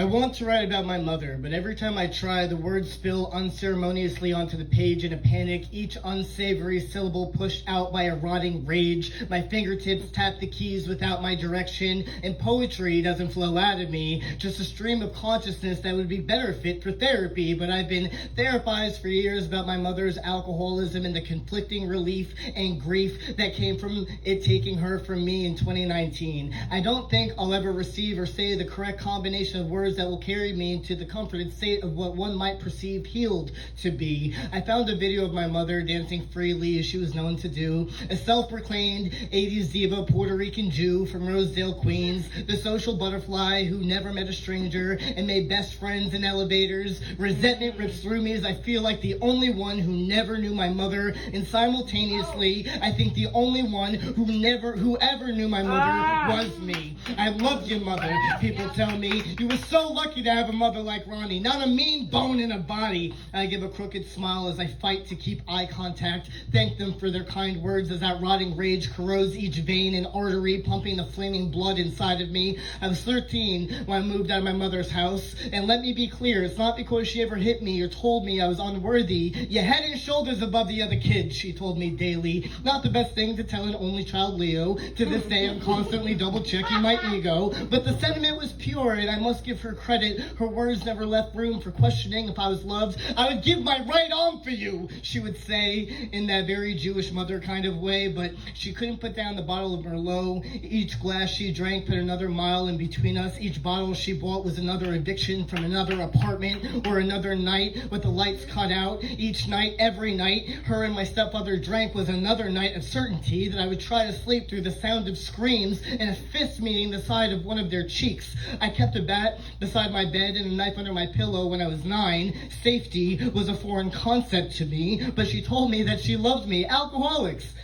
I want to write about my mother, but every time I try, the words spill unceremoniously onto the page in a panic, each unsavory syllable pushed out by a rotting rage. My fingertips tap the keys without my direction, and poetry doesn't flow out of me, just a stream of consciousness that would be better fit for therapy. But I've been therapized for years about my mother's alcoholism and the conflicting relief and grief that came from it taking her from me in 2019. I don't think I'll ever receive or say the correct combination of words that will carry me into the comforted state of what one might perceive healed to be. I found a video of my mother dancing freely as she was known to do, a self-proclaimed 80s diva Puerto Rican Jew from Rosedale, Queens, the social butterfly who never met a stranger and made best friends in elevators. Resentment rips through me as I feel like the only one who never knew my mother, and simultaneously, I think the only one who ever knew my mother was me. I love you, mother, people tell me. You were so lucky to have a mother like Ronnie, not a mean bone in a body. I give a crooked smile as I fight to keep eye contact, thank them for their kind words as that rotting rage corrodes each vein and artery, pumping the flaming blood inside of me. I was 13 when I moved out of my mother's house, and let me be clear, it's not because she ever hit me or told me I was unworthy. You're head and shoulders above the other kids, she told me daily. Not the best thing to tell an only child Leo. To this day, I'm constantly double-checking my ego, but the sentiment was pure, and I must give her credit. Her words never left room for questioning if I was loved. I would give my right arm for you, she would say, in that very Jewish mother kind of way, but she couldn't put down the bottle of Merlot. Each glass she drank put another mile in between us. Each bottle she bought was another eviction from another apartment or another night with the lights cut out. Each night, every night, her and my stepfather drank was another night of certainty that I would try to sleep through the sound of screams and a fist meeting the side of one of their cheeks. I kept a bat beside my bed and a knife under my pillow when I was 9. Safety was a foreign concept to me, but she told me that she loved me. Alcoholics,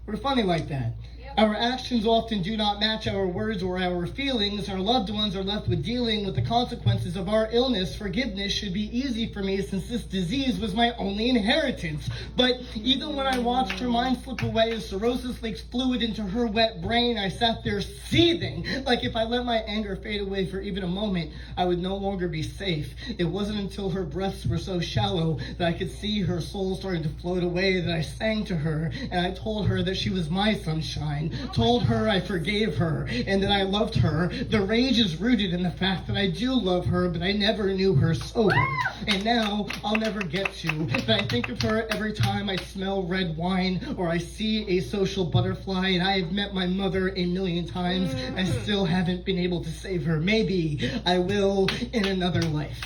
we're funny like that. Our actions often do not match our words or our feelings. Our loved ones are left with dealing with the consequences of our illness. Forgiveness should be easy for me since this disease was my only inheritance. But even when I watched her mind slip away as cirrhosis leaks fluid into her wet brain, I sat there seething. Like if I let my anger fade away for even a moment, I would no longer be safe. It wasn't until her breaths were so shallow that I could see her soul starting to float away that I sang to her, and I told her that she was my sunshine. Told her I forgave her and that I loved her. The rage is rooted in the fact that I do love her, but I never knew her sober. And now I'll never get to. But I think of her every time I smell red wine or I see a social butterfly, and I have met my mother a million times and still haven't been able to save her. Maybe I will in another life.